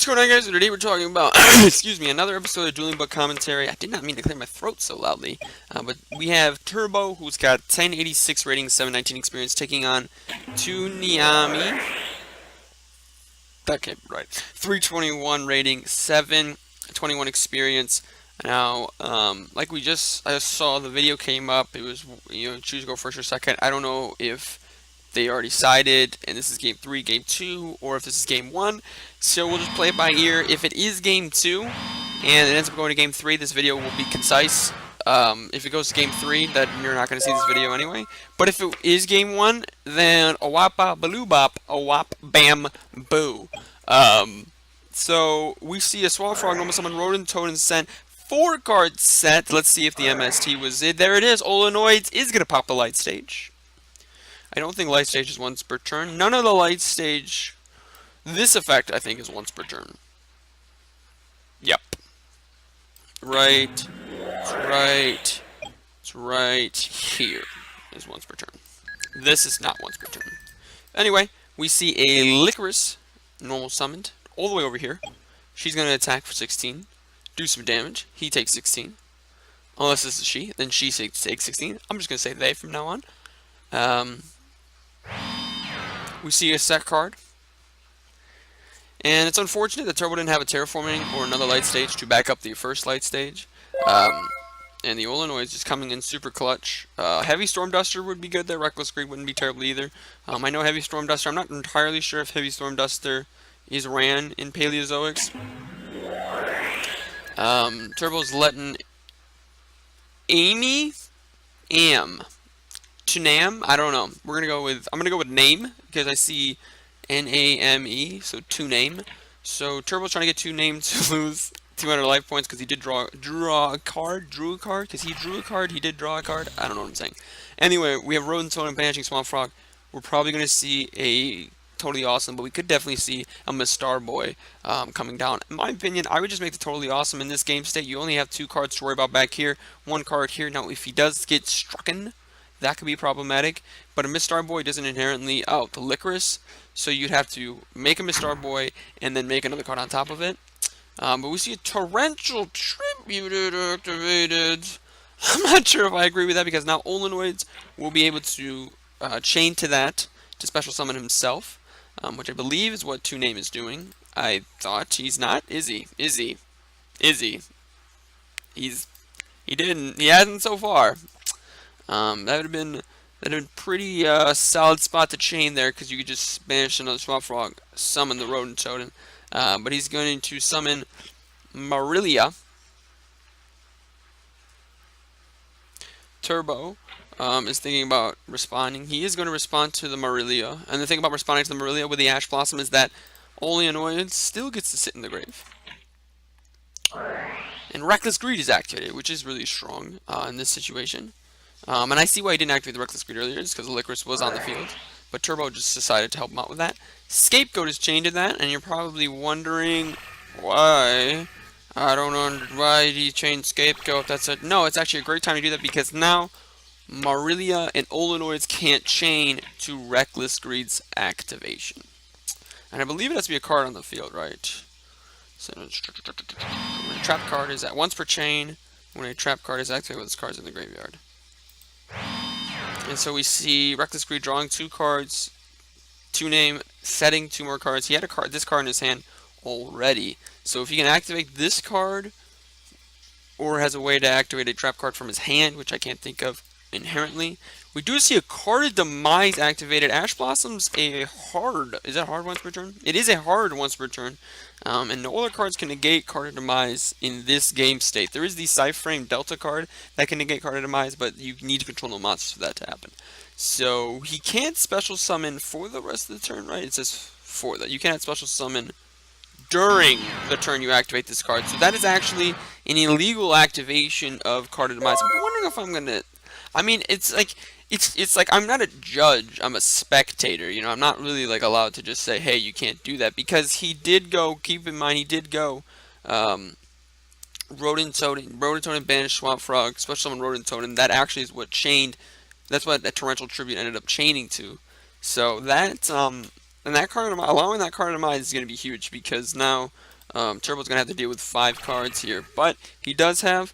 going on, guys? So today we're talking about, excuse me, another episode of Dueling Book Commentary. I did not mean to clear my throat so loudly, but we have Turbo, who's got 1086 rating, 719 experience, taking on Tuniami. That can't be right. 321 rating, 721 experience. Now, like I just saw the video came up. It was, choose to go first or second. I don't know if they already decided, and this is game 3, game 2, or if this is game 1. So we'll just play it by ear. If it is game 2, and it ends up going to game 3, this video will be concise. If it goes to game 3, then you're not going to see this video anyway. But if it is game 1, then a wappa baloo bop, a wap bam boo. So we see a Swamp Frog, normal summon, Rodent, Toad, and Scent. 4-card set. Let's see if the MST was it. There it is. Olenoids is going to pop the light stage. I don't think light stage is once per turn. None of the light stage. This effect, I think, is once per turn. Yep. Right. It's right. It's right here. Is once per turn. This is not once per turn. Anyway, we see a Licorice, normal summoned, all the way over here. She's going to attack for 16. Do some damage. He takes 16. Unless this is she. Then she takes 16. I'm just going to say they from now on. We see a set card. And it's unfortunate that Turbo didn't have a Terraforming or another light stage to back up the first light stage. And the Olenoid just coming in super clutch. Heavy Storm Duster would be good there. Reckless Greed wouldn't be terrible either. I know Heavy Storm Duster. I'm not entirely sure if Heavy Storm Duster is ran in Paleozoics. Turbo's letting Tunam? I don't know. I'm gonna go with name because I see Name, so Tuname. So Turbo's trying to get Tuname to lose 200 life points because he did drew a card, because he drew a card, he did draw a card. I don't know what I'm saying. Anyway, we have Rodent, Toad, and Banishing Swamp Frog. We're probably gonna see a Totally Awesome, but we could definitely see a Miss Starboy coming down. In my opinion, I would just make the Totally Awesome in this game state. You only have 2 cards to worry about back here, 1 card here. Now, if he does get strucken, that could be problematic, but a Miss Starboy doesn't inherently out the Licorice, so you'd have to make a Miss Starboy and then make another card on top of it. But we see a Torrential Tribute activated. I'm not sure if I agree with that because now Olenoids will be able to chain to that to special summon himself, which I believe is what Tuname is doing. I thought he's not. Is he? Is he? Is he? He didn't. He hasn't so far. That would have been pretty solid spot to chain there because you could just banish another Swamp Frog, summon the Rodent Totem. But he's going to summon Marilia. Turbo is thinking about responding. He is going to respond to the Marilia. And the thing about responding to the Marilia with the Ash Blossom is that Olenoid still gets to sit in the grave. And Reckless Greed is activated, which is really strong in this situation. And I see why he didn't activate the Reckless Greed earlier, just because the Licorice was on the field. But Turbo just decided to help him out with that. Scapegoat is chained to that, and you're probably wondering why. I don't know why he chained Scapegoat. No, it's actually a great time to do that because now Marilia and Olenoids can't chain to Reckless Greed's activation. And I believe it has to be a card on the field, right? So when a trap card is at once per chain, when a trap card is activated with its cards in the graveyard. And so we see Reckless Greed drawing 2 cards, Tuname setting 2 more cards. He had this card in his hand already. So if he can activate this card, or has a way to activate a trap card from his hand, which I can't think of inherently. We do see a Card of Demise activated. Ash Blossom's a hard. Is that hard once per turn? It is a hard once per turn. And no other cards can negate Card of Demise in this game state. There is the Frame Delta card that can negate Card of Demise, but you need to control no monsters for that to happen. So he can't special summon for the rest of the turn, right? It says for that. You can't special summon during the turn you activate this card. So that is actually an illegal activation of Card of Demise. I'm wondering if I'm gonna. I mean, it's like I'm not a judge. I'm a spectator. You know, I'm not really like allowed to just say, hey, you can't do that because he did go. Keep in mind, he did go. Rodent Totem, Banish Swamp Frog, Special Summon Rodent Totem. That actually is what chained. That's what that Torrential Tribute ended up chaining to. So that and that card, allowing that Card of Demise is going to be huge because now Turbo's gonna have to deal with 5 cards here, but he does have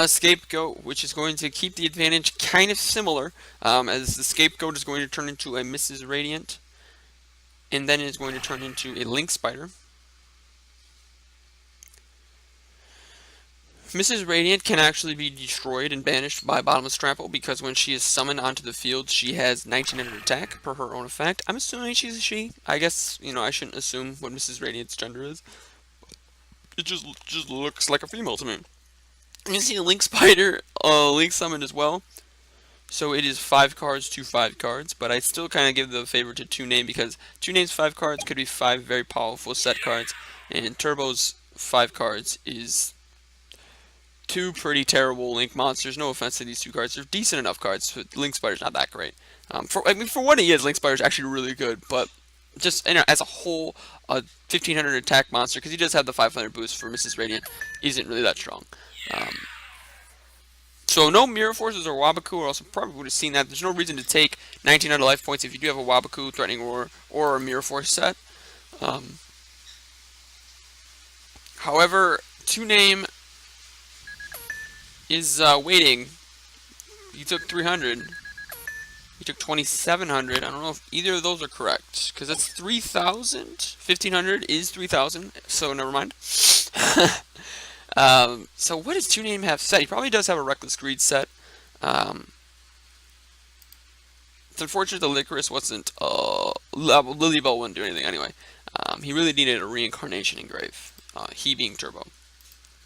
Scapegoat, which is going to keep the advantage kind of similar, as the Scapegoat is going to turn into a Mrs. Radiant, and then is going to turn into a Link Spider. Mrs. Radiant can actually be destroyed and banished by Bottomless Trample because when she is summoned onto the field, she has 1900 attack per her own effect. I'm assuming she's a she. I guess, I shouldn't assume what Mrs. Radiant's gender is. It just looks like a female to me. You see a Link Spider, Link summoned as well. So it is 5 cards to 5 cards, but I still kind of give the favor to 2 name because 2 names 5 cards could be 5 very powerful set cards, and Turbo's 5 cards is 2 pretty terrible Link monsters. No offense to these 2 cards, they're decent enough cards. But Link Spider's not that great. For what he is, Link Spider's actually really good, but just as a whole, a 1500 attack monster because he does have the 500 boost for Mrs. Radiant isn't really that strong. So no Mirror Forces or Wabaku, or else probably would have seen that. There's no reason to take 1900 life points if you do have a Wabaku, Threatening Roar, or a Mirror Force set. However, 2 name is waiting. He took 300. He took 2700. I don't know if either of those are correct because that's 3000. 1500 is 3000, so never mind. So what does 2 name have set? He probably does have a Reckless Greed set. It's unfortunate the Licorice wasn't, Lilybell wouldn't do anything anyway. He really needed a Reincarnation Engrave, he being Turbo.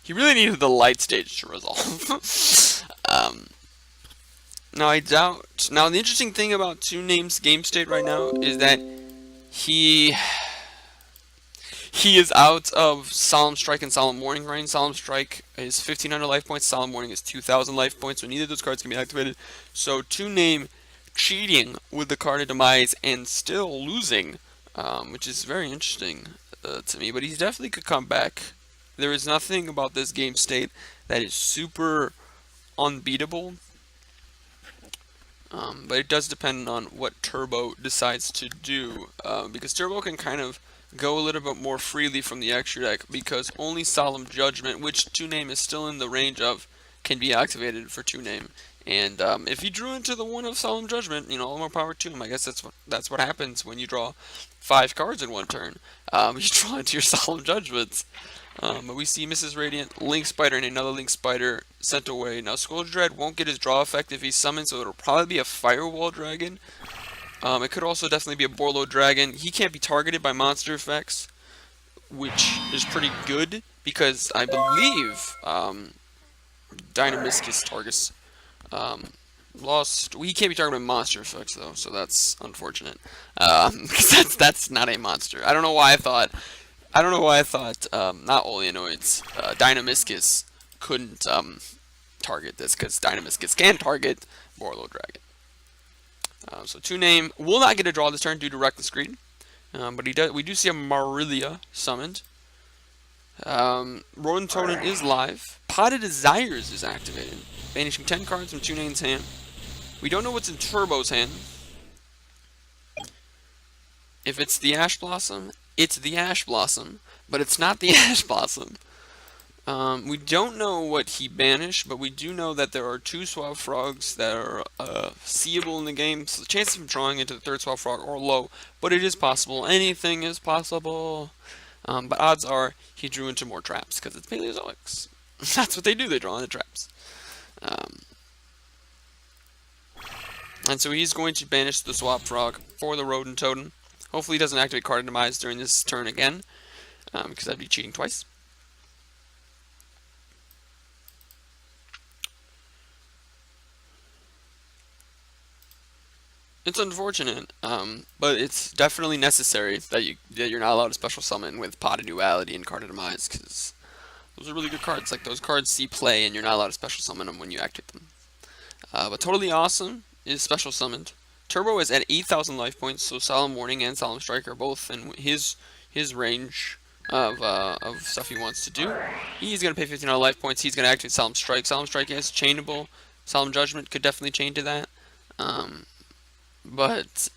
He really needed the Light Stage to resolve. Now I doubt, now the interesting thing about 2 names game state right now is that he is out of Solemn Strike and Solemn Warning range. Solemn Strike is 1500 life points, Solemn Warning is 2000 life points, so neither of those cards can be activated. So 2 name cheating with the card of Demise and still losing, which is very interesting to me, but he definitely could come back. There is nothing about this game state that is super unbeatable, but it does depend on what Turbo decides to do, because Turbo can kind of go a little bit more freely from the extra deck because only Solemn Judgment, which 2 name is still in the range of, can be activated for 2 name. And if he drew into the one of Solemn Judgment, all more power to him. I guess that's what happens when you draw 5 cards in one turn. You draw into your Solemn Judgments. But we see Mrs. Radiant, Link Spider, and another Link Spider sent away. Now Skull Dread won't get his draw effect if he's summoned, so it'll probably be a Firewall Dragon. It could also definitely be a Borlo Dragon. He can't be targeted by monster effects, which is pretty good because I believe Dynamiscus Targus lost. Well, he can't be targeted by monster effects though, so that's unfortunate. Because that's not a monster. I don't know why I thought not Oleanoids, Dynamiscus couldn't target this because Dynamiscus can target Borlo Dragon. So 2 name will not get a draw this turn due to Reckless Greed, but we do see a Marilia summoned. Rodent Totem is live. Pot of Desires is activated, banishing 10 cards from 2 name's hand. We don't know what's in Turbo's hand. If it's the Ash Blossom, it's the Ash Blossom, but it's not the Ash Blossom. We don't know what he banished, but we do know that there are 2 Swab Frogs that are seeable in the game, so the chances of drawing into the 3rd Swab Frog are low, but it is possible. Anything is possible. But odds are he drew into more traps, because it's Paleozoics. That's what they do, they draw into traps. And so he's going to banish the Swab Frog for the Rodent Totem. Hopefully he doesn't activate Card of Demise during this turn again, because that'd be cheating twice. It's unfortunate, but it's definitely necessary that you're not allowed to special summon with Pot of Duality and Card of Demise, because those are really good cards. Like, those cards see play, and you're not allowed to special summon them when you activate them. But Totally Awesome is special summoned. Turbo is at 8,000 life points, so Solemn Warning and Solemn Strike are both in his range of stuff he wants to do. He's going to pay 1,500 life points. He's going to activate Solemn Strike. Solemn Strike is chainable. Solemn Judgment could definitely chain to that. But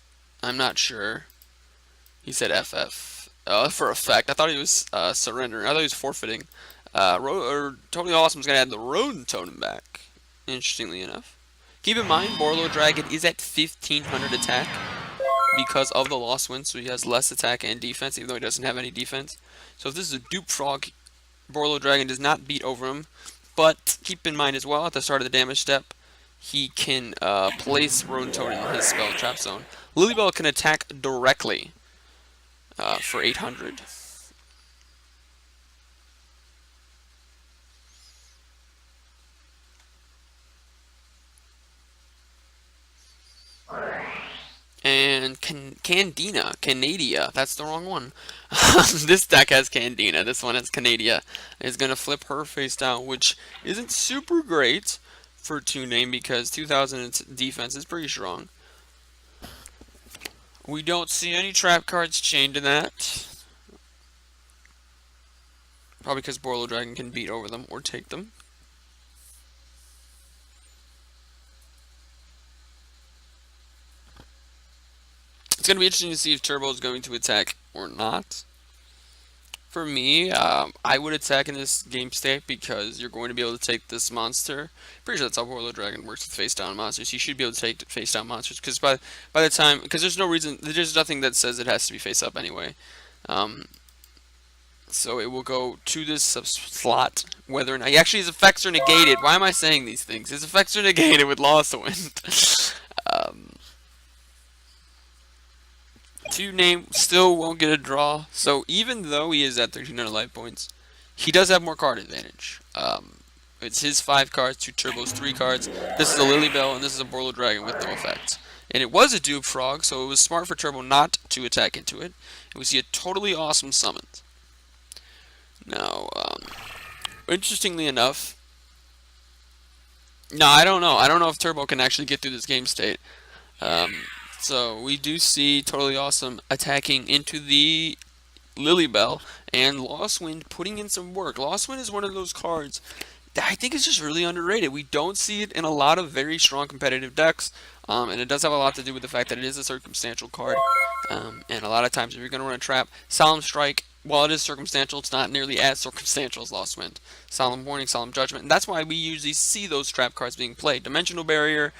I'm not sure. He said FF. for effect. I thought he was surrendering. I thought he was forfeiting. Totally Awesome's gonna add the Rodent Totem back. Interestingly enough, keep in mind Borlo Dragon is at 1500 attack because of the Lost Wind, so he has less attack and defense, even though he doesn't have any defense. So if this is a dupe frog, Borlo Dragon does not beat over him. But keep in mind as well, at the start of the damage step, he can place Rodent Totem in his spell trap zone. Lilybell can attack directly for 800. And Canadia, that's the wrong one. This deck has Candina, this one has Canadia. Is going to flip her face down, which isn't super great for 2-name because 2000 defense is pretty strong. We don't see any trap cards chained to that. Probably because Borlo Dragon can beat over them or take them. It's going to be interesting to see if Turbo is going to attack or not. For me, I would attack in this game state because you're going to be able to take this monster. Pretty sure that's how Borlo Dragon works with face-down monsters. You should be able to take face-down monsters because by the time, because there's no reason, there's nothing that says it has to be face-up anyway. So it will go to this slot, whether or not, actually his effects are negated. Why am I saying these things? His effects are negated with Lost Wind. 2-name still won't get a draw, so even though he is at 1300 life points, he does have more card advantage. It's his 5 cards, 2 Turbo's 3 cards. This is a Lilybell, and this is a Borlo Dragon with no effects. And it was a Dupe Frog, so it was smart for Turbo not to attack into it. And we see a totally awesome summon. Now, interestingly enough, no, I don't know. I don't know if Turbo can actually get through this game state. So we do see Totally Awesome attacking into the Lilybell and Lost Wind putting in some work. Lost Wind is one of those cards that I think is just really underrated. We don't see it in a lot of very strong competitive decks, and it does have a lot to do with the fact that it is a circumstantial card. And a lot of times if you're going to run a trap, Solemn Strike, while it is circumstantial, it's not nearly as circumstantial as Lost Wind. Solemn Warning, Solemn Judgment, and that's why we usually see those trap cards being played. Dimensional Barrier,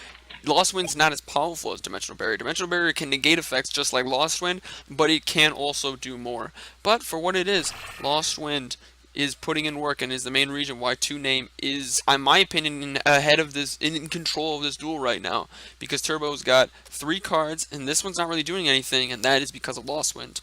Lost Wind's not as powerful as Dimensional Barrier. Dimensional Barrier can negate effects just like Lost Wind, but it can also do more. But for what it is, Lost Wind is putting in work and is the main reason why 2-name is, in my opinion, ahead of this, in control of this duel right now. Because Turbo's got 3 cards, and this one's not really doing anything, and that is because of Lost Wind.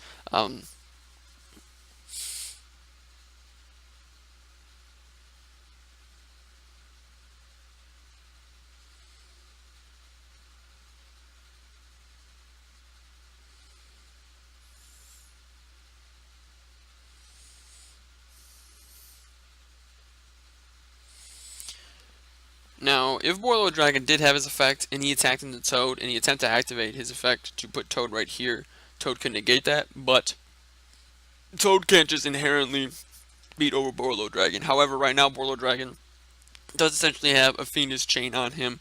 Now, if Borlo Dragon did have his effect, and he attacked into Toad, and he attempted to activate his effect to put Toad right here, Toad can negate that, but Toad can't just inherently beat over Borlo Dragon. However, right now, Borlo Dragon does essentially have a Fiendish Chain on him.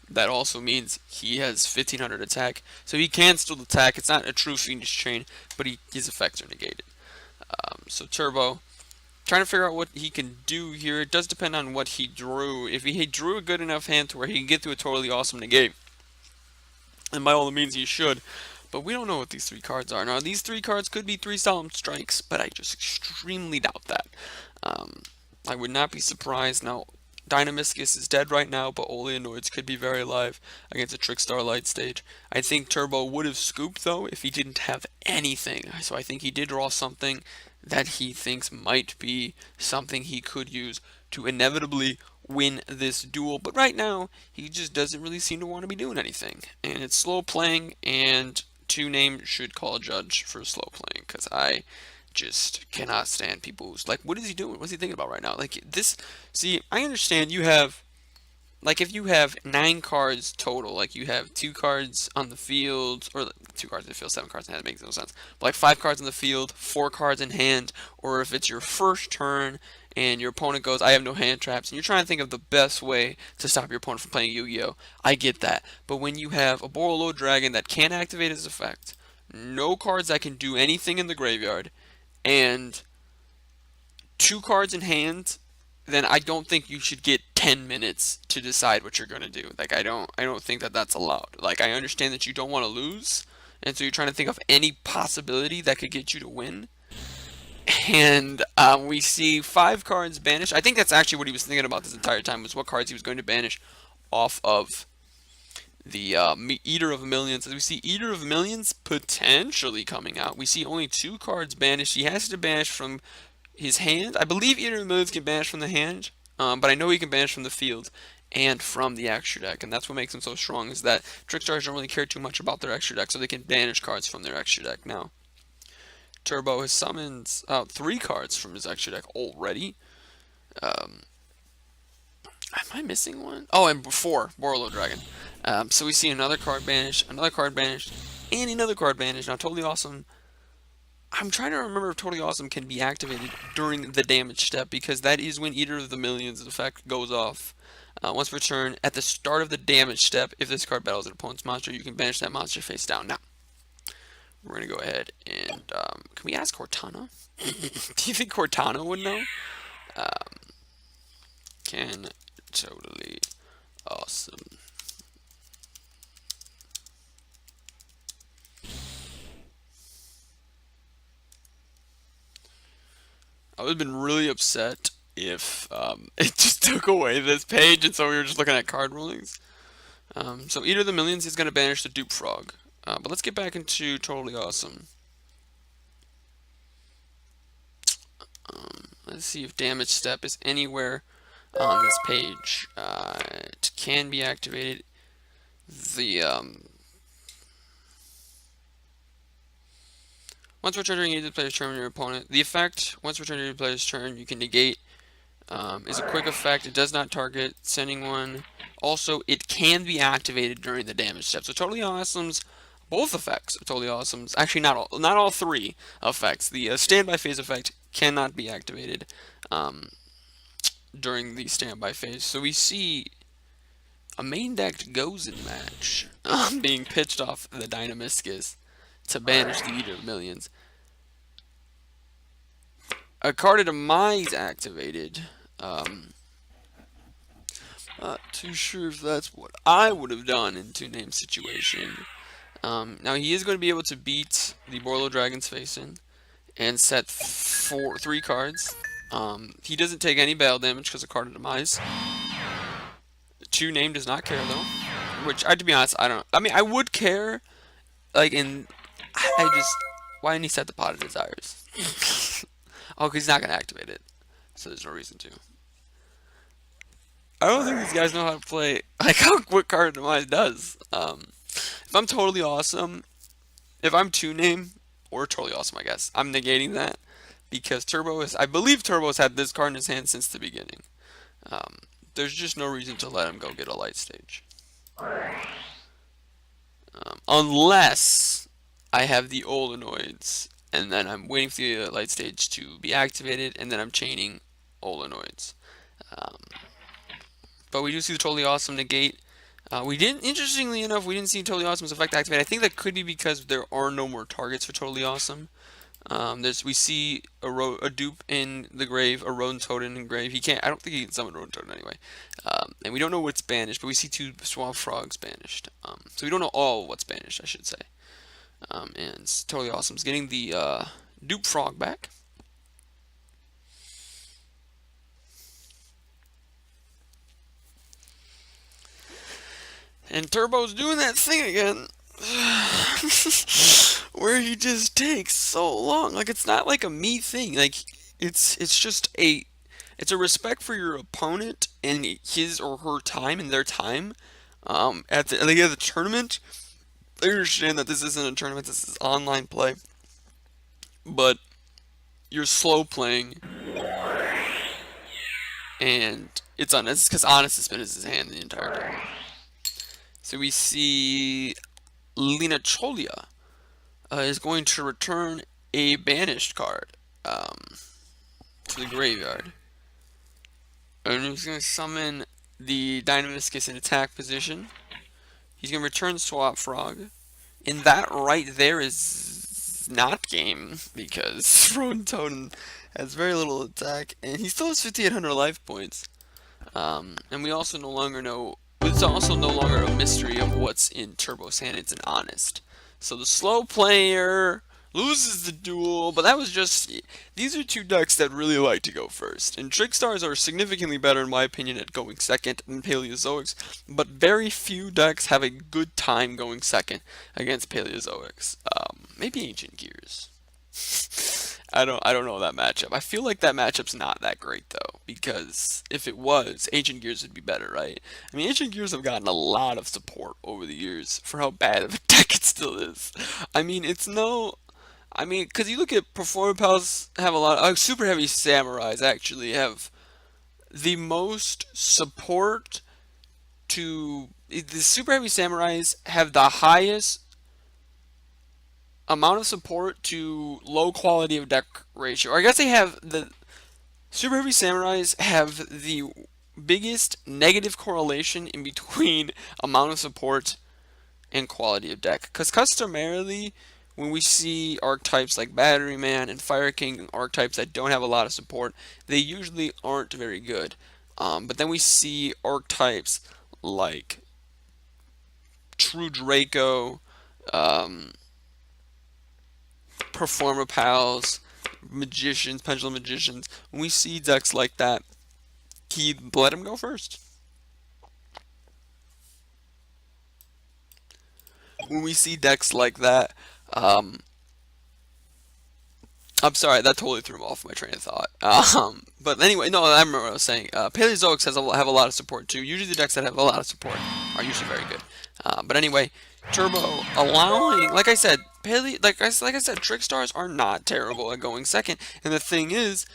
That also means he has 1500 attack, so he can still attack. It's not a true Fiendish Chain, but his effects are negated. So Turbo, trying to figure out what he can do here. It does depend on what he drew. If he drew a good enough hand to where he can get through a Totally Awesome negate, and by all means he should, but we don't know what these 3 cards are. Now, these 3 cards could be 3 Solemn Strikes, but I just extremely doubt that. I would not be surprised. Now, Dynamiscus is dead right now, but Oleanoids could be very alive against a Trickstar Light stage. I think Turbo would have scooped, though, if he didn't have anything. So I think he did draw something that he thinks might be something he could use to inevitably win this duel. But right now, he just doesn't really seem to want to be doing anything. And it's slow playing, and 2-name should call a judge for slow playing, because I just cannot stand people who's like, what is he doing? What's he thinking about right now? Like this, see, I understand you have, like if you have 9 cards total, like you have 2 cards on the field, or 2 cards in the field, 7 cards in hand, it makes no sense. But like 5 cards on the field, 4 cards in hand, or if it's your first turn and your opponent goes, I have no hand traps, and you're trying to think of the best way to stop your opponent from playing Yu-Gi-Oh! I get that. But when you have a Borlo Dragon that can't activate his effect, no cards that can do anything in the graveyard, and 2 cards in hand, then I don't think you should get 10 minutes to decide what you're going to do. Like, I don't think that that's allowed. Like, I understand that you don't want to lose, and so you're trying to think of any possibility that could get you to win. And we see 5 cards banished. I think that's actually what he was thinking about this entire time, was what cards he was going to banish off of the Eater of Millions. As we see Eater of Millions potentially coming out. We see only 2 cards banished. He has to banish from his hand. I believe Eater of Millions can banish from the hand, but I know he can banish from the field and from the extra deck, and that's what makes him so strong, is that Trickstars don't really care too much about their extra deck, so they can banish cards from their extra deck now. Turbo has summoned 3 cards from his extra deck already. Am I missing one? Oh, and 4, Borlo Dragon. So we see another card banished, and another card banished. Now, Totally Awesome. I'm trying to remember if Totally Awesome can be activated during the damage step, because that is when Eater of the Millions effect goes off. Once per turn, at the start of the damage step, if this card battles an opponent's monster, you can banish that monster face down. Now, we're going to go ahead and, can we ask Cortana? Do you think Cortana would know? Can Totally Awesome I would have been really upset if it just took away this page, and so we were just looking at card rulings. So Eater of the Millions is going to banish the Dupe Frog. But let's get back into Totally Awesome. Let's see if Damage Step is anywhere on this page. It can be activated. The once returned during either player's turn, your opponent. The effect, once returned during the player's turn, you can negate. Is a quick effect. It does not target sending one. Also, it can be activated during the damage step. So Totally Awesome's both effects are Totally Awesome's. Actually, not all 3 effects. The standby phase effect cannot be activated during the standby phase. So we see a main decked Gozen match being pitched off the Dynamiscus to banish the Eater of Millions. A card of Demise activated. Not too sure if that's what I would have done in 2-name situation. Now he is going to be able to beat the Borlo Dragon's face in and set 3 cards. He doesn't take any battle damage because of Card of Demise. 2-name does not care though, which to be honest, I don't. I mean, I would care, like why didn't he set the Pot of Desires? Oh, because he's not going to activate it, so there's no reason to. I don't think these guys know how to play, like, what Card of Demise does. If I'm Totally Awesome, if I'm 2-name, or Totally Awesome, I guess, I'm negating that, because I believe Turbo has had this card in his hand since the beginning. There's just no reason to let him go get a light stage. Unless I have the Olenoids, and then I'm waiting for the light stage to be activated, and then I'm chaining Olenoids. But we do see the Totally Awesome negate. Interestingly enough, we didn't see Totally Awesome's effect activate. I think that could be because there are no more targets for Totally Awesome. We see a dupe in the grave, a Rodent Totem in grave. I don't think he can summon Rodent Totem anyway. And we don't know what's banished, but we see 2 Swamp Frogs banished. So we don't know all what's banished, I should say. And Totally Awesome's getting the Dupe Frog back. And Turbo's doing that thing again. Where he just takes so long. Like, it's not like a me thing. Like, it's just it's a respect for your opponent and his or her time and their time. At the tournament, I understand that this isn't a tournament, this is online play. But you're slow playing, and it's because Honest has been in his hand the entire time. So we see Lina Cholia is going to return a banished card to the graveyard. And he's going to summon the Dynamiscus in attack position. He's going to return Swap Frog. And that right there is is not game because Rodent Totem has very little attack, and he still has 5,800 life points. And we also no longer know. It's also no longer a mystery of what's in Turbo Sand. It's an honest. So the slow player loses the duel, but that was just. These are two decks that really like to go first. And Trickstars are significantly better, in my opinion, at going second than Paleozoics, but very few decks have a good time going second against Paleozoics. Maybe Ancient Gears. I don't know that matchup. I feel like that matchup's not that great though, because if it was, Ancient Gears would be better, right? I mean, Ancient Gears have gotten a lot of support over the years for how bad of a deck it still is. I mean, it's no. I mean, because you look at Performer Pals have a lot. Super Heavy Samurais actually have the most support to. The Super Heavy Samurais have the highest amount of support to low quality of deck ratio. Or I guess they have the Super Heavy Samurais have the biggest negative correlation in between amount of support and quality of deck. Because customarily, when we see archetypes like Battery Man and Fire King, archetypes that don't have a lot of support, they usually aren't very good. But then we see archetypes like True Draco, um, Performer Pals, Magicians, Pendulum Magicians. When we see decks like that, he let him go first. When we see decks like that, I'm sorry, that totally threw me off my train of thought. But anyway, no, I remember what I was saying. Paleozoics have a lot of support too. Usually the decks that have a lot of support are usually very good. But anyway, Turbo allowing, like I said, like I said, Trickstars are not terrible at going second. And the thing is,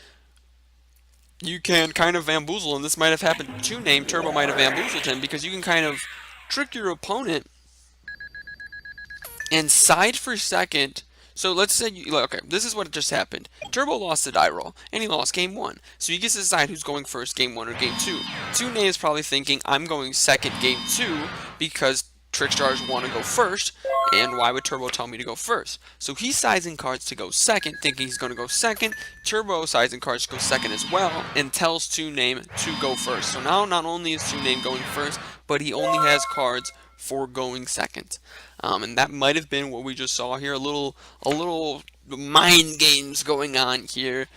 you can kind of bamboozle, and this might have happened to Name. Turbo might have bamboozled him because you can kind of trick your opponent and side for second. So let's say okay, this is what just happened. Turbo lost the die roll, and he lost game one. So he gets to decide who's going first, game one or game two. Two Name's probably thinking, I'm going second game two because Trickstars want to go first, and why would Turbo tell me to go first? So he's sizing cards to go second, thinking he's going to go second. Turbo sizing cards to go second as well, and tells Two Name to go first. So now not only is Two Name going first, but he only has cards for going second. And that might have been what we just saw here, a little mind games going on here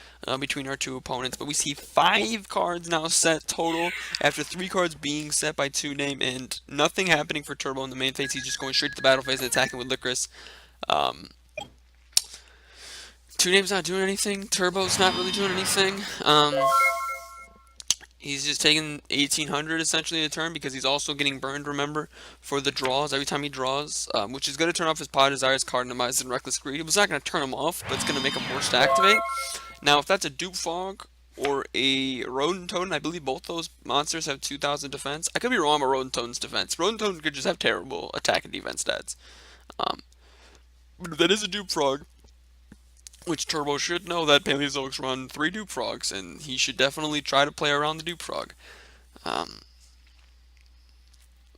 between our two opponents. But we see 5 cards now set total after 3 cards being set by Two Name, and nothing happening for Turbo in the main phase. He's just going straight to the battle phase and attacking with Licorice. Two Name's not doing anything. Turbo's not really doing anything. He's just taking 1,800 essentially a turn because he's also getting burned, remember, for the draws every time he draws, which is going to turn off his Pod Desires, Cardinamize, and Reckless Greed. It was not going to turn him off, but it's going to make him forced to activate. Now, if that's a Dupe Fog or a Rodent Totem, I believe both those monsters have 2,000 defense. I could be wrong about Rodent Totem's defense. Rodent Totem could just have terrible attack and defense stats. But if that is a Dupe Frog, which Turbo should know that Paleozoics run 3 Dupe Frogs, and he should definitely try to play around the Dupe Frog.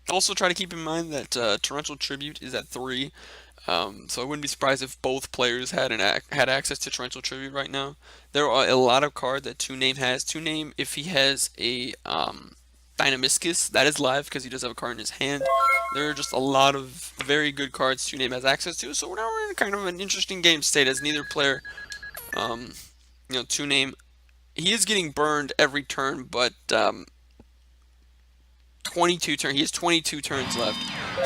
Also try to keep in mind that Torrential Tribute is at 3, so I wouldn't be surprised if both players had access to Torrential Tribute right now. There are a lot of cards that Two Name has. Two Name, if he has a Dynamiscus, that is live because he does have a card in his hand. There are just a lot of very good cards Two Name has access to, so now we're in kind of an interesting game state as neither player, Two Name, he is getting burned every turn, but 22 turns, he has 22 turns left,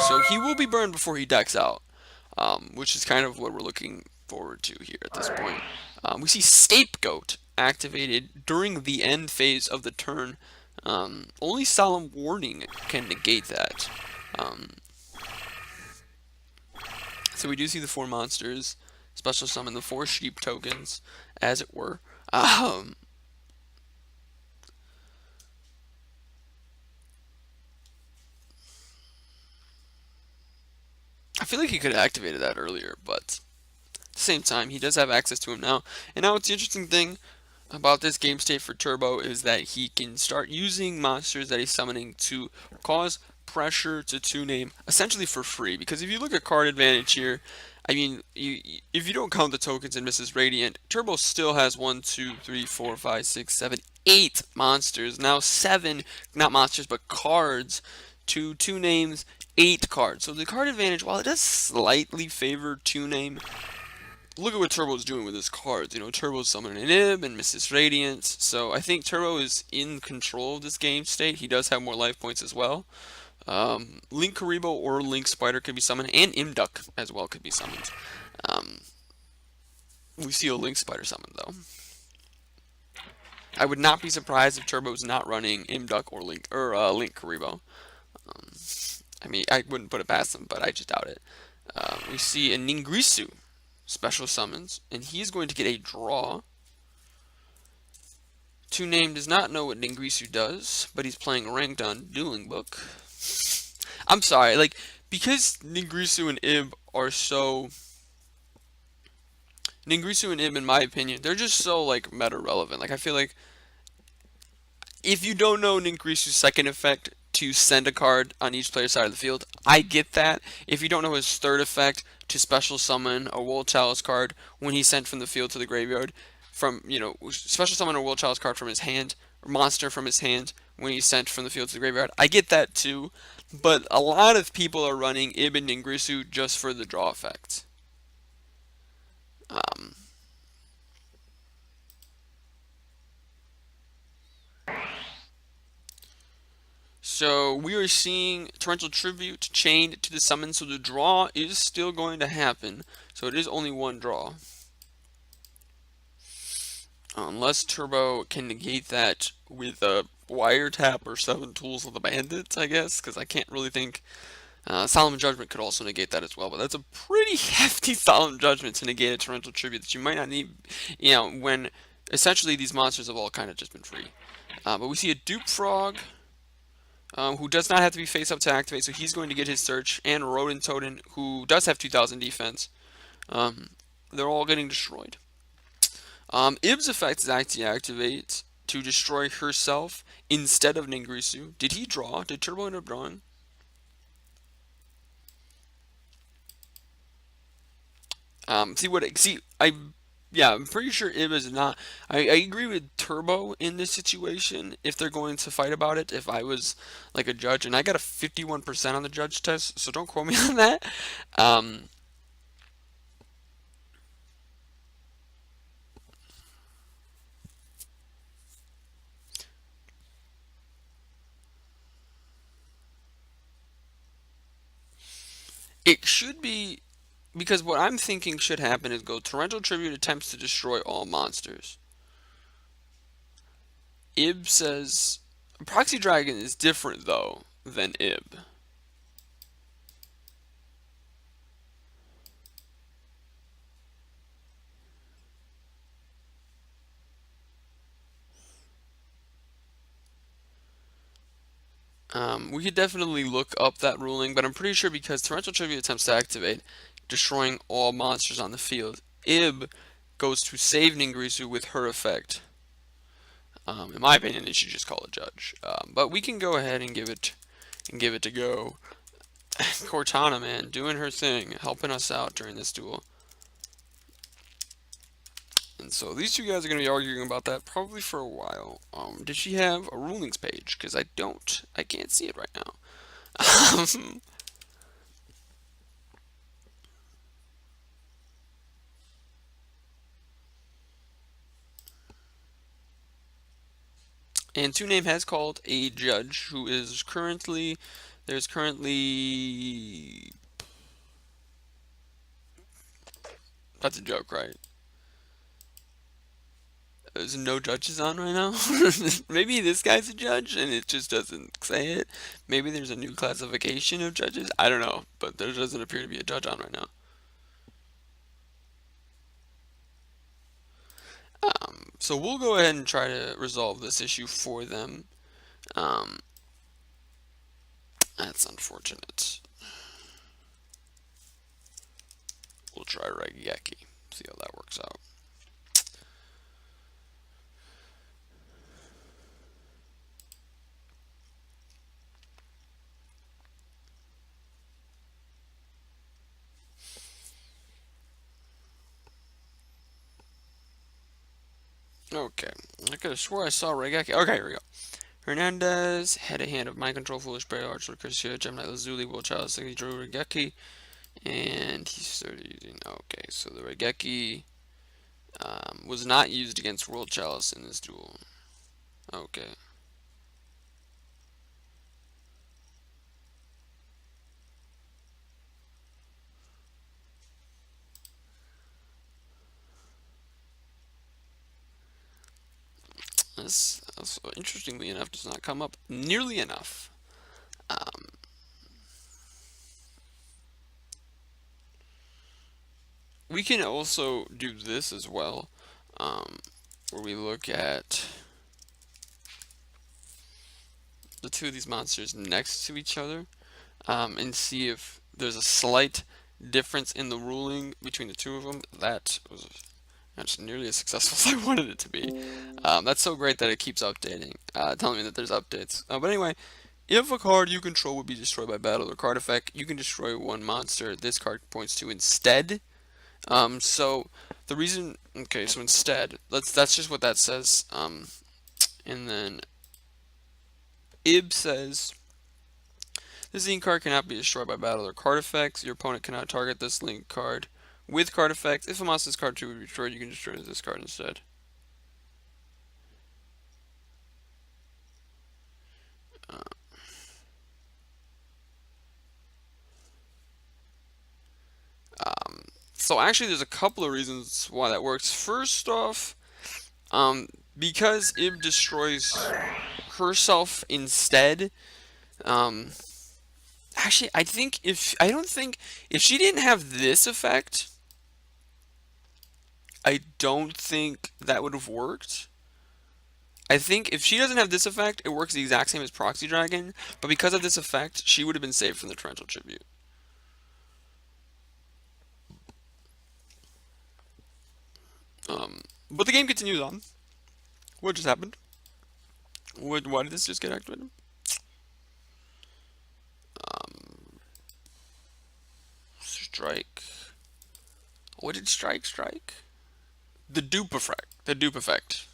so he will be burned before he decks out, which is kind of what we're looking forward to here at this point. We see Scapegoat activated during the end phase of the turn. Only Solemn Warning can negate that. So we do see the 4 monsters, special summon the 4 sheep tokens, as it were. I feel like he could have activated that earlier, but at the same time, he does have access to him now. And now, what's the interesting thing about this game state for Turbo is that he can start using monsters that he's summoning to cause pressure to two-name essentially for free. Because if you look at card advantage here, I mean, if you don't count the tokens in Mrs. Radiant, Turbo still has 1, 2, 3, 4, 5, 6, 7, 8 monsters. Now 7, not monsters, but cards to two names, 8 cards. So the card advantage, while it does slightly favor two-name, look at what Turbo's doing with his cards. You know, Turbo's summoning an Ib and Mrs. Radiant. So I think Turbo is in control of this game state. He does have more life points as well. Link Karibo or Link Spider could be summoned, and Imduck as well could be summoned. We see a Link Spider summoned though. I would not be surprised if Turbo's not running Imduck or Link Karibo. I mean, I wouldn't put it past him, but I just doubt it. We see a Ningrisu special summons, and he's going to get a draw. Two Name does not know what Ningrisu does, but he's playing ranked on Dueling Book. I'm sorry, like, because Ningrisu and Ib are so... Ningrisu and Ib, in my opinion, they're just so, like, meta-relevant. Like, I feel like if you don't know Ningrisu's second effect to send a card on each player's side of the field, I get that. If you don't know his third effect to special summon a Wool Chalice card when he's sent from the field to the graveyard, from, you know, special summon a Wool Chalice card from his hand, or monster from his hand when he's sent from the field to the graveyard, I get that too. But a lot of people are running Ib and Ningrisu just for the draw effect. So we are seeing Torrential Tribute chained to the summon, so the draw is still going to happen. So it is only one draw. Unless Turbo can negate that with a Wiretap or 7 Tools of the Bandits, I guess, because I can't really think... Solemn Judgment could also negate that as well, but that's a pretty hefty Solemn Judgment to negate a Torrential Tribute that you might not need, you know, when essentially these monsters have all kind of just been free. But we see a Dupe Frog, who does not have to be face up to activate, so he's going to get his search, and Rodent Totem, who does have 2000 defense. They're all getting destroyed. Ib's effect is activate to destroy herself instead of Ningrisu. Did he draw? Did Turbo end up drawing? I'm pretty sure Ib is not. I agree with Turbo in this situation if they're going to fight about it. If I was like a judge, and I got a 51% on the judge test, so don't quote me on that. It should be, because what I'm thinking should happen is go Torrential Tribute attempts to destroy all monsters. Ib says... Proxy Dragon is different, though, than Ib. We could definitely look up that ruling, but I'm pretty sure because Torrential Tribute attempts to activate, destroying all monsters on the field, Ib goes to save Ningrisu with her effect. In my opinion, they should just call a judge. But we can go ahead and give it a go. Cortana, man, doing her thing, helping us out during this duel. And so these two guys are going to be arguing about that probably for a while. Did she have a rulings page? Because I can't see it right now. And Two Name has called a judge who is currently, that's a joke, right? There's no judges on right now. Maybe this guy's a judge and it just doesn't say it. Maybe there's a new classification of judges. I don't know, but there doesn't appear to be a judge on right now. So we'll go ahead and try to resolve this issue for them. That's unfortunate. We'll try Raigeki, see how that works out. Okay. I could have swore I saw Regeki. Okay, here we go. Hernandez had a hand of Mind Control, Foolish Prayer, Archer, Christia, Gemini, Lazuli, Will Child, Singly, Drew, Regeki, and he started using. Okay, so the Regeki was not used against World Chalice in this duel. Okay. This also, interestingly enough, does not come up nearly enough. Um, we can also do this as well, where we look at the two of these monsters next to each other, and see if there's a slight difference in the ruling between the two of them. That was not nearly as successful as I wanted it to be. That's so great that it keeps updating, telling me that there's updates. But anyway, if a card you control would be destroyed by battle or card effect, you can destroy one monster this card points to instead. So the reason, okay, so instead, that's just what that says. And then Ib says this link card cannot be destroyed by battle or card effects. Your opponent cannot target this link card with card effects. If a monster's card 2 would be destroyed, you can destroy this card instead. So actually, there's a couple of reasons why that works. First off, because Ib destroys herself instead. Um, actually, I don't think if she didn't have this effect, I don't think that would have worked. I think if she doesn't have this effect, it works the exact same as Proxy Dragon, but because of this effect, she would have been saved from the Torrential Tribute. But the game continues on. What just happened? Why did this just get activated? Strike. What did strike? The dupe effect. The dupe effect.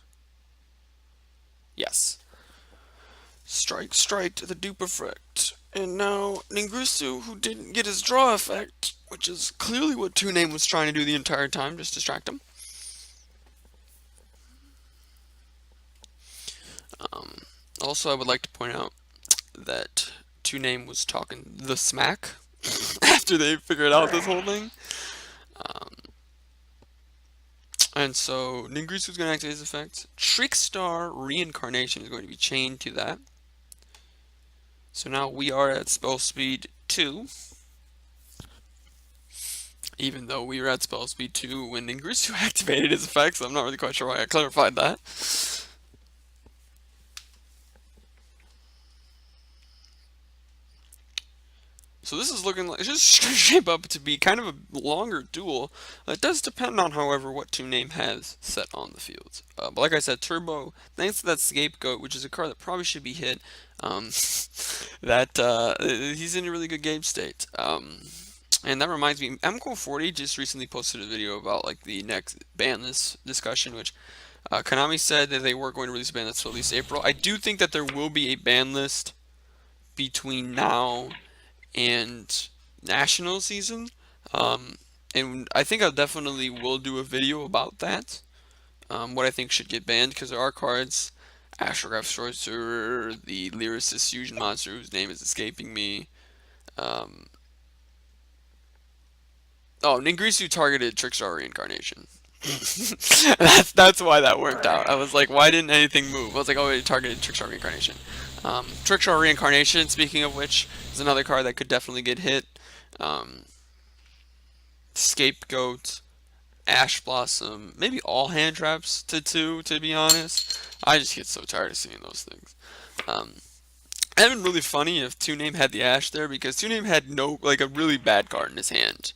Yes. Strike, the dupe effect. And now Ningrusu, who didn't get his draw effect, which is clearly what Two Name was trying to do the entire time, just distract him. Also, I would like to point out that Two Name was talking the smack after they figured out this whole thing. And so Ningrusu is going to activate his effect. Trickstar Reincarnation is going to be chained to that. So now we are at spell speed 2. Even though we were at spell speed 2 when Ningrusu activated his effects, I'm not really quite sure why I clarified that. So this is looking like it's just going to shape up to be kind of a longer duel. It does depend on, however, what Two Name has set on the field. But like I said, Turbo, thanks to that Scapegoat, which is a card that probably should be hit, he's in a really good game state. And that reminds me, MCO40 just recently posted a video about like the next ban list discussion, which Konami said that they weren't going to release a ban list until at least April. I do think that there will be a ban list between now and national season, and I think I definitely will do a video about that. What I think should get banned, because there are cards, Astrograph Sorcerer, the Lyricist Fusion Monster whose name is escaping me. Oh, Ningrisu targeted Trickstar Reincarnation. that's why that worked out. I was like, why didn't anything move? I was like, oh, it targeted Trickstar Reincarnation. Trickstar Reincarnation, speaking of which, is another card that could definitely get hit. Scapegoat, Ash Blossom, maybe all hand traps to 2, to be honest. I just get so tired of seeing those things. It would been really funny if Two Name had the Ash there, because Two Name had no, like, a really bad card in his hand.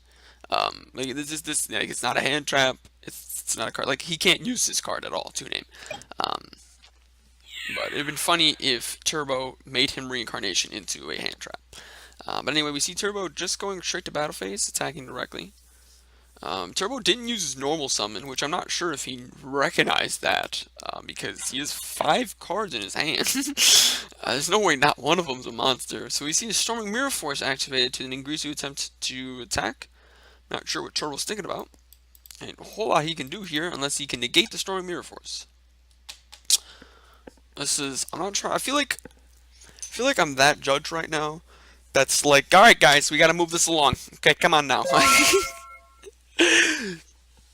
Like like, it's not a hand trap. It's not a card. Like, he can't use this card at all. Two Name. But it'd been funny if Turbo made him Reincarnation into a hand trap. But anyway, we see Turbo just going straight to battle phase, attacking directly. Turbo didn't use his normal summon, which I'm not sure if he recognized that, because he has 5 cards in his hand. There's no way not one of them's a monster. So we see a Storming Mirror Force activated to Ningirsu attempt to attack. Not sure what Turbo's thinking about. Ain't a whole lot he can do here unless he can negate the Storming Mirror Force. I'm not trying. I feel like I'm that judge right now. That's like, all right, guys, we gotta move this along. Okay, come on now. Like,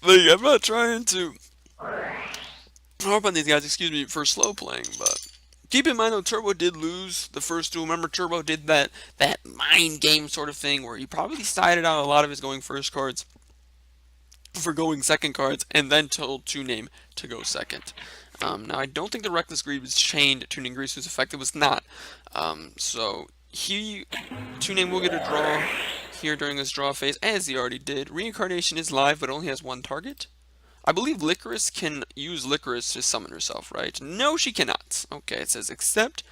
I'm not trying to harp on these guys, excuse me, for slow playing, but keep in mind though, Turbo did lose the first duel. Remember, Turbo did that mind game sort of thing where he probably sided out a lot of his going first cards for going second cards, and then told Two Name to go second. Now, I don't think the Reckless Greed was chained to Ningirisu's effect. It was not. So, Two Name will get a draw here during this draw phase, as he already did. Reincarnation is live, but only has one target. I believe Licorice can use Licorice to summon herself, right? No, she cannot. Okay, it says except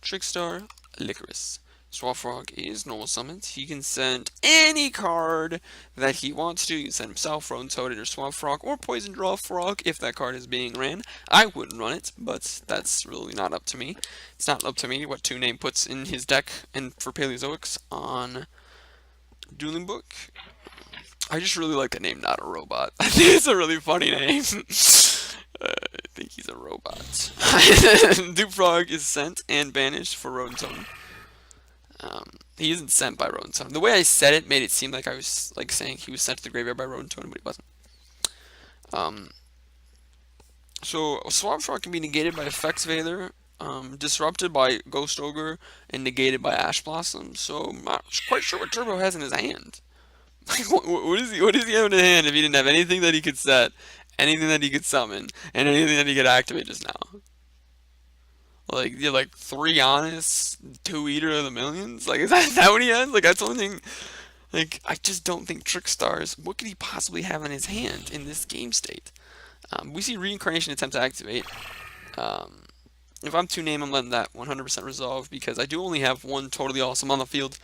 Trickstar Licorice. Swamp is normal summons. He can send any card that he wants to. He can send himself, Roan Toaded, or Swamp Frog, or Poison Draw Frog if that card is being ran. I wouldn't run it, but that's really not up to me. It's not up to me what Two Name puts in his deck and for Paleozoics on Dueling Book. I just really like the name Not a Robot. I think it's a really funny name. I think he's a robot. Dupe Frog is sent and banished for Roan Totem. He isn't sent by Roan Totem. The way I said it made it seem like I was like saying he was sent to the graveyard by Roan Totem, but he wasn't. So Swamp Frog can be negated by Effects Veiler, disrupted by Ghost Ogre, and negated by Ash Blossom. So I'm not quite sure what Turbo has in his hand. What does he have in his hand if he didn't have anything that he could set, anything that he could summon, and anything that he could activate just now? Like, yeah, like 3 Honest, 2 Eater of the Millions? Like, is that what he has? Like, that's the only thing. Like, I just don't think Trickstars. What could he possibly have in his hand in this game state? We see Reincarnation attempt to activate. If I'm Two Name, I'm letting that 100% resolve because I do only have one Totally Awesome on the field.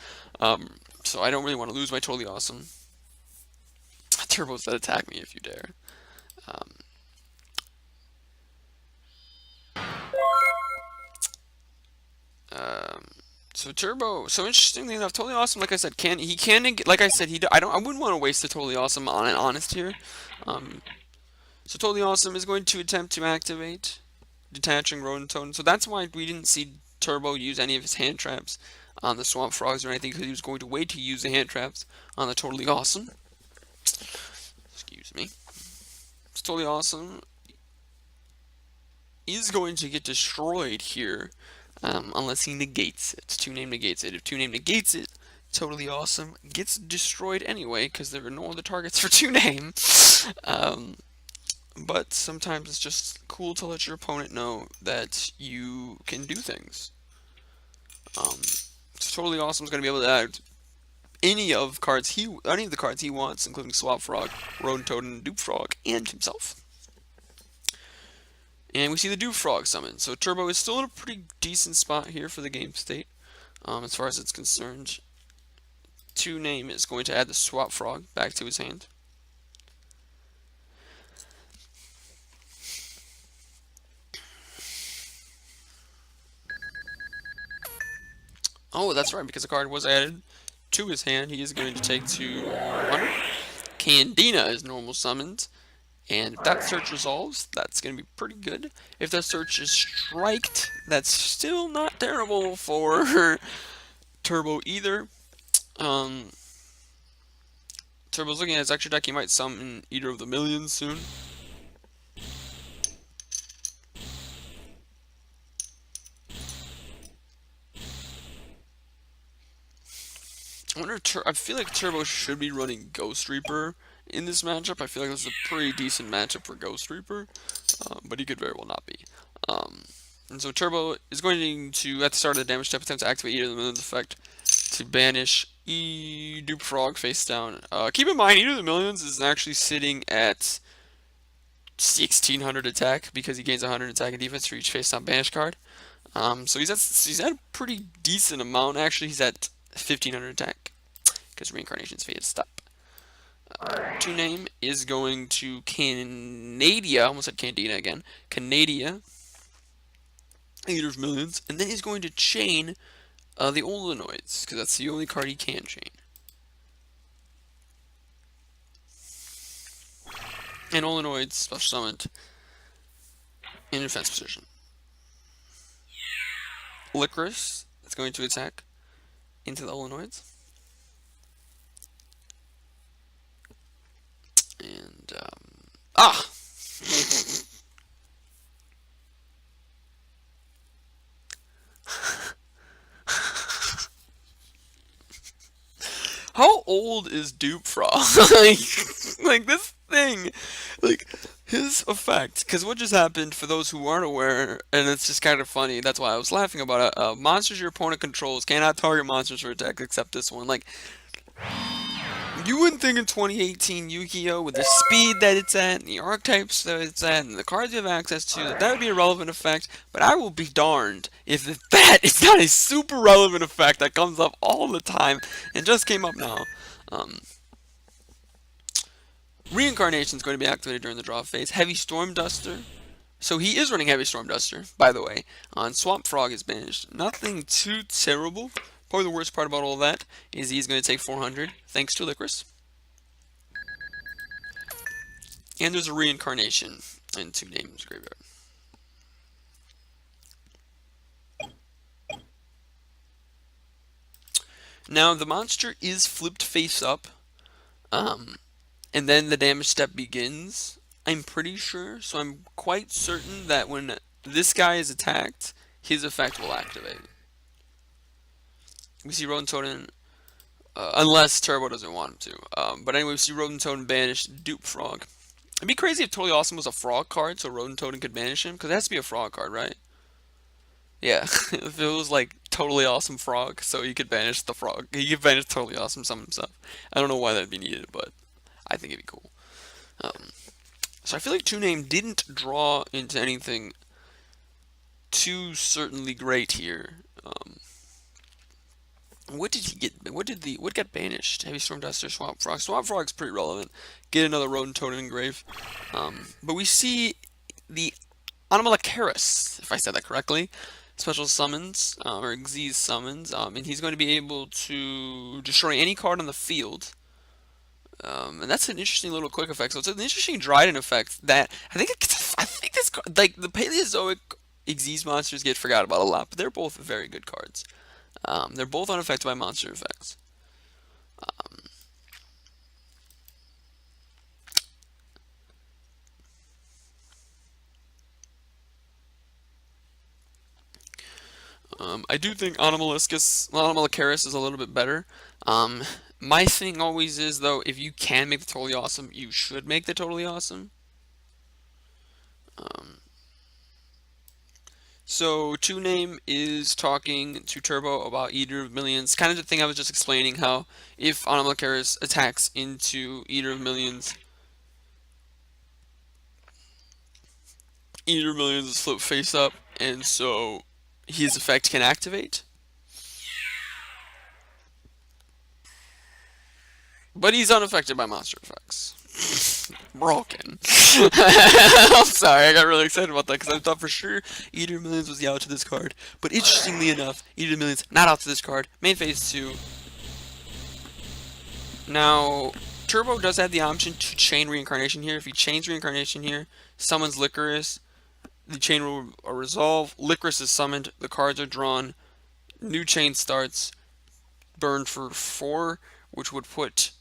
So I don't really want to lose my Totally Awesome. Turbos that attack me if you dare. So Turbo. So interestingly enough, Totally Awesome, like I said, like I said, I wouldn't want to waste the Totally Awesome on an Honest here. So Totally Awesome is going to attempt to activate detaching Rodent Totem. So that's why we didn't see Turbo use any of his hand traps on the Swamp Frogs or anything, because he was going to wait to use the hand traps on the Totally Awesome. Excuse me. It's Totally Awesome is going to get destroyed here, unless he negates it. Two Name negates it. If Two Name negates it, Totally Awesome gets destroyed anyway, because there are no other targets for Two Name. But sometimes it's just cool to let your opponent know that you can do things. Totally Awesome is going to be able to add any of the cards he wants, including Swamp Frog, Rodent Totem, Dupe Frog, and himself. And we see the Dupe Frog summon. So Turbo is still in a pretty decent spot here for the game state, as far as it's concerned. Two Name is going to add the Swamp Frog back to his hand. Oh, that's right, because the card was added to his hand. He is going to take 200. Candina is normal summoned. And if that search resolves, that's going to be pretty good. If that search is striked, that's still not terrible for Turbo either. Turbo's looking at his extra deck. He might summon Eater of the Millions soon. I feel like Turbo should be running Ghost Reaper in this matchup. I feel like this is a pretty decent matchup for Ghost Reaper, but he could very well not be. And so Turbo is going to, at the start of the damage step, attempt to activate Eater of the Millions effect to banish Dupe Frog face down. Keep in mind, Eater of the Millions is actually sitting at 1600 attack because he gains 100 attack and defense for each face down banish card. So he's at a pretty decent amount. Actually, he's at 1500 attack because Reincarnation's faded step. Two name is going to Canadia, almost said Candina again, Canadia, Eater of Millions, and then he's going to chain the Olenoids, because that's the only card he can chain. And Olenoids special summoned in defense position. Licorice is going to attack into the Olenoids. And, How old is Dupe Frog? like this thing, like his effect. Because what just happened, for those who aren't aware, and it's just kind of funny. That's why I was laughing about it. Monsters your opponent controls cannot target monsters for attack except this one. Like, you wouldn't think in 2018 Yu-Gi-Oh! With the speed that it's at, and the archetypes that it's at, and the cards you have access to, that would be a relevant effect, but I will be darned if that is not a super relevant effect that comes up all the time, and just came up now. Reincarnation is going to be activated during the draw phase. Heavy Storm Duster. So he is running Heavy Storm Duster, by the way. Swamp Frog is banished. Nothing too terrible. Probably the worst part about all that is he's going to take 400, thanks to Licorice. And there's a Reincarnation in Two Names Graveyard. Now, the monster is flipped face up, and then the damage step begins, I'm pretty sure. So I'm quite certain that when this guy is attacked, his effect will activate. We see Rodent Totem, unless Turbo doesn't want him to. But anyway, we see Rodent Totem banish Dupe Frog. It'd be crazy if Totally Awesome was a frog card, so Rodent Totem could banish him, because it has to be a frog card, right? Yeah, if it was like Totally Awesome Frog, so he could banish the frog. He could banish Totally Awesome summon himself. I don't know why that'd be needed, but I think it'd be cool. So I feel like Two Name didn't draw into anything too certainly great here. What did he get? What got banished? Heavy Storm Duster, Swamp Frog. Swamp Frog's pretty relevant. Get another Rodent Totem engrave. But we see the Anomalocaris, if I said that correctly. Special summons, or Xyz summons, and he's going to be able to destroy any card on the field. And that's an interesting little quick effect. So it's an interesting Dryden effect that I think this like the Paleozoic Xyz monsters get forgot about a lot, but they're both very good cards. They're both unaffected by monster effects. I do think Anomalocaris is a little bit better. My thing always is, though, if you can make the Totally Awesome, you should make the Totally Awesome. So, Two Name is talking to Turbo about Eater of Millions. Kind of the thing I was just explaining, how if Anomalocaris attacks into Eater of Millions, Eater of Millions is flipped face up, and so his effect can activate. But he's unaffected by monster effects. Broken. I'm sorry, I got really excited about that because I thought for sure Eater of Millions was the out to this card. But interestingly enough, Eater of Millions not out to this card. Main phase 2. Now, Turbo does have the option to chain Reincarnation here. If he chains Reincarnation here, summons Licorice, the chain will resolve. Licorice is summoned, the cards are drawn, new chain starts, burn for 4, which would put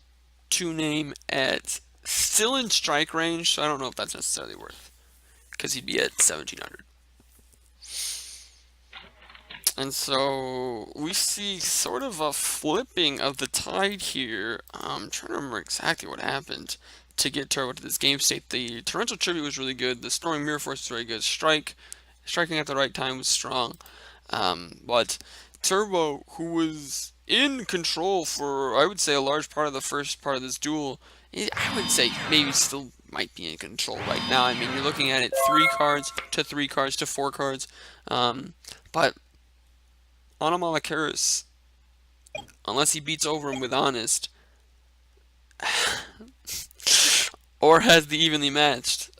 Two Name at still in strike range, so I don't know if that's necessarily worth, because he'd be at 1700. And so we see sort of a flipping of the tide here. I'm trying to remember exactly what happened to get Turbo to this game state. The Torrential Tribute was really good. The Storming Mirror Force was very good. Striking at the right time was strong. But Turbo, who was in control for, I would say, a large part of the first part of this duel, I would say maybe still might be in control right now. I mean, you're looking at it 3 cards to 3 cards to 4 cards. But Anomalocaris, unless he beats over him with Honest, or has the evenly matched.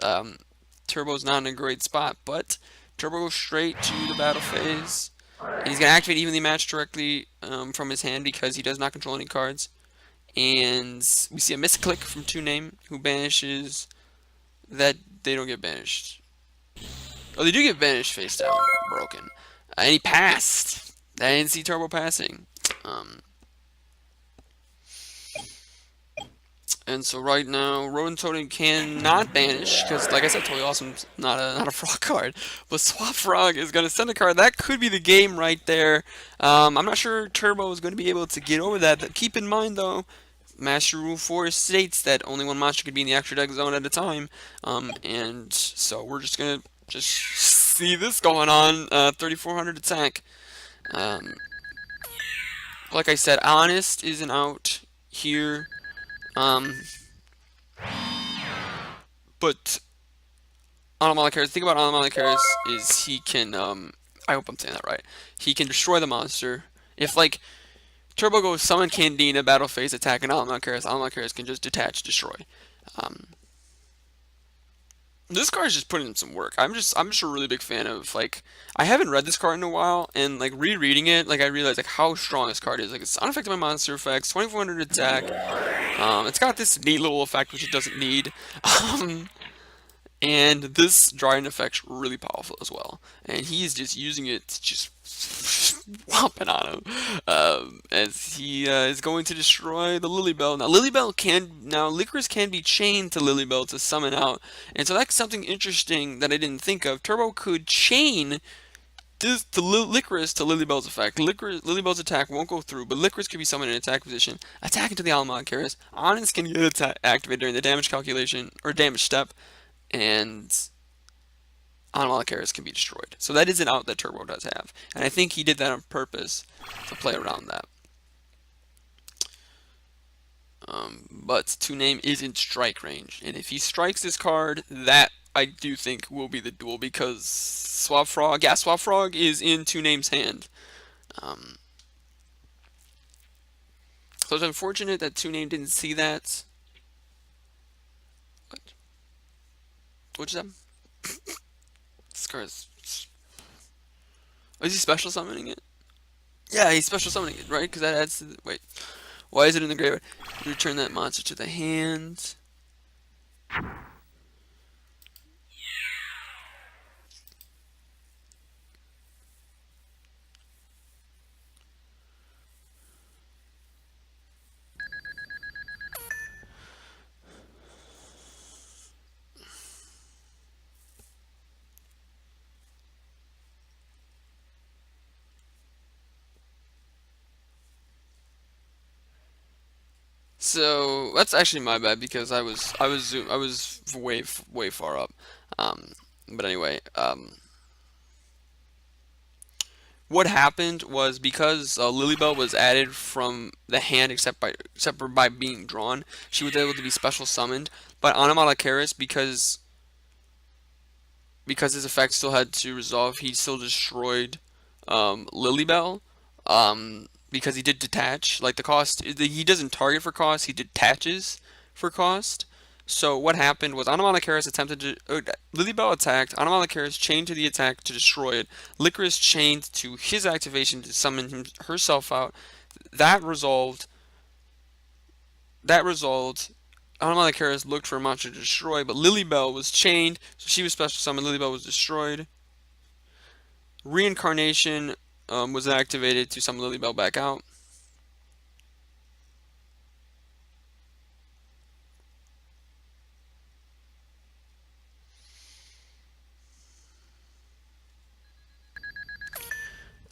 Turbo's not in a great spot, but Turbo goes straight to the battle phase. And he's going to activate evenly matched directly from his hand because he does not control any cards. And we see a misclick from Two Name, who banishes that. They don't get banished. Oh, they do get banished face down, broken. And he passed. I didn't see Turbo passing. And so right now, Rodent Totem cannot banish because, like I said, Totally Awesome's not a frog card. But Swap Frog is going to send a card. That could be the game right there. I'm not sure Turbo is going to be able to get over that. But keep in mind, though, Master Rule 4 states that only one monster could be in the extra deck zone at a time. And so we're just going to see this going on. 3,400 attack. Like I said, Honest isn't out here. But Anomalocaris, the thing about Anomalocaris is he can, I hope I'm saying that right, he can destroy the monster. If, like, Turbo goes summon Candina, battle phase, attack, and Anomalocaris can just detach, destroy. This card is just putting in some work. I'm just a really big fan of, like, I haven't read this card in a while, and, like, rereading it, like, I realized, like, how strong this card is. Like, it's unaffected by monster effects, 2,400 attack. It's got this neat little effect, which it doesn't need. And this drying effect's really powerful as well. And he's just using it to just whomping on him. As he is going to destroy the Lilybell. Now Licorice can be chained to Lilybell to summon out. And so that's something interesting that I didn't think of. Turbo could chain this to Licorice to Lilybell's effect. Lilybell's attack won't go through, but Licorice could be summoned in attack position, attack into the Anomalocaris. Honest can get activated during the damage calculation, or damage step, and Anomalocaris can be destroyed. So that is an out that Turbo does have. And I think he did that on purpose to play around that. But Two Name is in strike range. And if he strikes this card, that I do think will be the duel, because Swap Frog is in Two Name's hand. So it's unfortunate that Two Name didn't see that. What's that? This card is... Oh, is he special summoning it? Yeah, he's special summoning it, right? Because that adds to the... Wait. Why is it in the graveyard? Return that monster to the hand. So that's actually my bad, because I was way far up. But anyway, what happened was, because Lilybell was added from the hand except for by being drawn, she was able to be special summoned. But Anomalocaris, because his effect still had to resolve, he still destroyed Lilybell. Because he did detach, like the cost, he doesn't target for cost, he detaches for cost. So what happened was Anomalocaris attempted to, Lilybell attacked, Anomalocaris chained to the attack to destroy it, Licorice chained to his activation to summon herself out. That resolved, Anomalocaris looked for a monster to destroy, but Lilybell was chained, so she was special summoned, Lilybell was destroyed. Reincarnation was activated to summon Lilybell back out.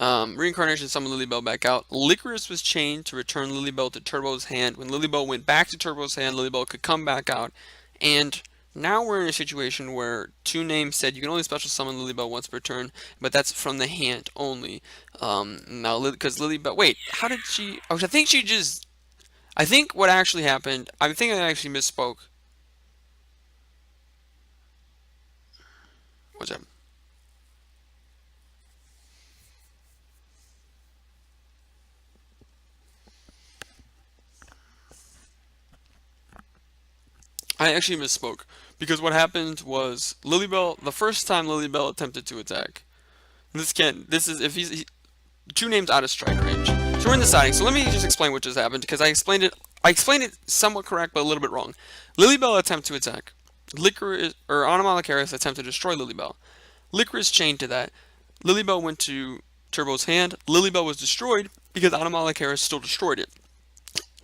Reincarnation summoned Lilybell back out. Licorice was chained to return Lilybell to Turbo's hand. When Lilybell went back to Turbo's hand, Lilybell could come back out. And now we're in a situation where Two Name said you can only special summon Lilybell once per turn, but that's from the hand only. Now, because Lilybell... Wait, how did she... Oh, I think she just... I think what actually happened... I think I actually misspoke. What's that? I actually misspoke because what happened was Lilybell. The first time Lilybell attempted to attack, this can't. This is if two names out of strike range. So we're in deciding. So let me just explain what just happened because I explained it. I explained it somewhat correct, but a little bit wrong. Lilybell attempt to attack. Licorice or Anomalocaris attempt to destroy Lilybell. Licorice chained to that. Lilybell went to Turbo's hand. Lilybell was destroyed because Anomalocaris still destroyed it.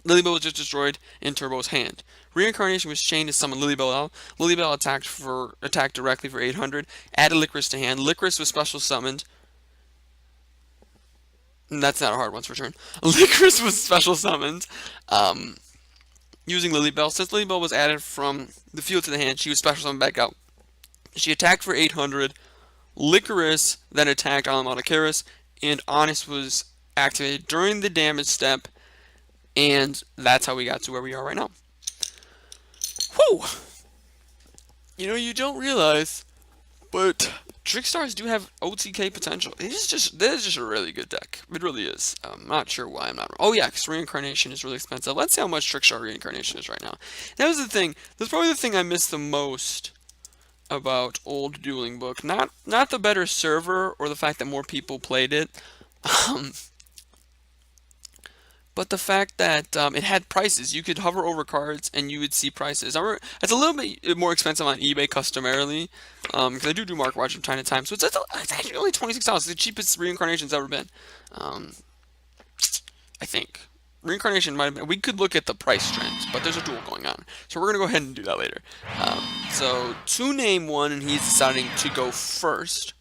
Lilybell was just destroyed in Turbo's hand. Reincarnation was chained to summon Lilybell out. Lilybell attacked directly for 800. Added Licorice to hand. Licorice was special summoned. That's not a hard one to return. Licorice was special summoned using Lilybell. Since Lilybell was added from the field to the hand, she was special summoned back out. She attacked for 800. Licorice then attacked Alamatacaris, and Honest was activated during the damage step, and that's how we got to where we are right now. Whew! You know, you don't realize, but Trickstars do have OTK potential. This is just a really good deck. It really is. I'm not sure why I'm not. Oh yeah, because Reincarnation is really expensive. Let's see how much Trickstar Reincarnation is right now. That was the thing. That's probably the thing I missed the most about old Dueling Book. Not the better server or the fact that more people played it, but the fact that it had prices. You could hover over cards and you would see prices. It's a little bit more expensive on eBay customarily, because I do market watch from time to time. So it's actually only $26. It's the cheapest Reincarnation's ever been. I think. Reincarnation might have been. We could look at the price trends, but there's a duel going on. So we're going to go ahead and do that later. So to name one, and he's deciding to go first.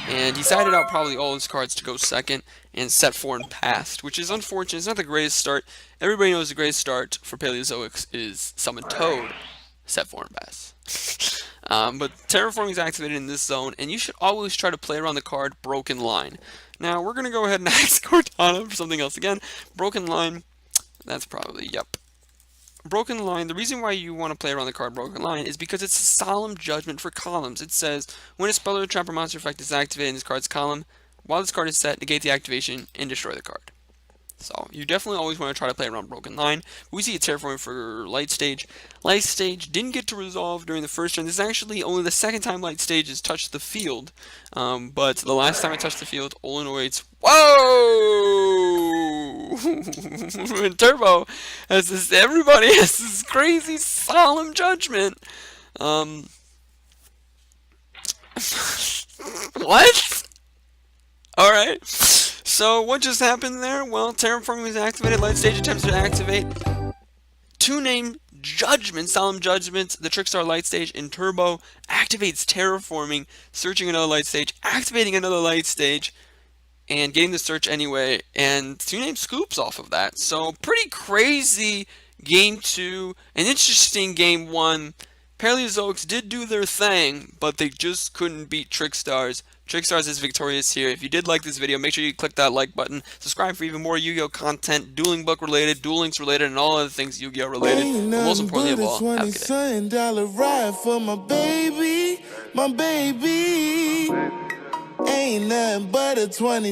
And he sided out probably all his cards to go second and set 4 and passed, which is unfortunate. It's not the greatest start. Everybody knows the greatest start for Paleozoics is summon Toad, set 4 and pass. But Terraforming is activated in this zone, and you should always try to play around the card Broken Line. Now, we're going to go ahead and ask Cortana for something else again. Broken Line, that's probably, yep. Broken Line, the reason why you want to play around the card Broken Line is because it's a solemn judgment for columns. It says, when a spell or trap or monster effect is activated in this card's column, while this card is set, negate the activation and destroy the card. So, you definitely always want to try to play around Broken Line. We see a Terraforming for Light Stage. Light Stage didn't get to resolve during the first turn. This is actually only the second time Light Stage has touched the field. But the last time it touched the field, Olinoids. Whoa! And Turbo has this, everybody has this crazy solemn judgment. What? Alright. So what just happened there? Well, Terraforming was activated. Light Stage attempts to activate. Two named Judgment, Solemn Judgment, the Trickstar Light Stage, and Turbo activates Terraforming, searching another Light Stage, activating another Light Stage, and getting the search anyway. And two named scoops off of that. So pretty crazy game 2, an interesting game 1. Paleozoics did do their thing, but they just couldn't beat Trickstars. Trickstars is victorious here. If you did like this video, make sure you click that like button. Subscribe for even more Yu-Gi-Oh content, Dueling Book related, Duel Links related, and all other things Yu-Gi-Oh related. But most importantly of all, have a good day. Ride for my baby, my baby. Ain't nothing but a 20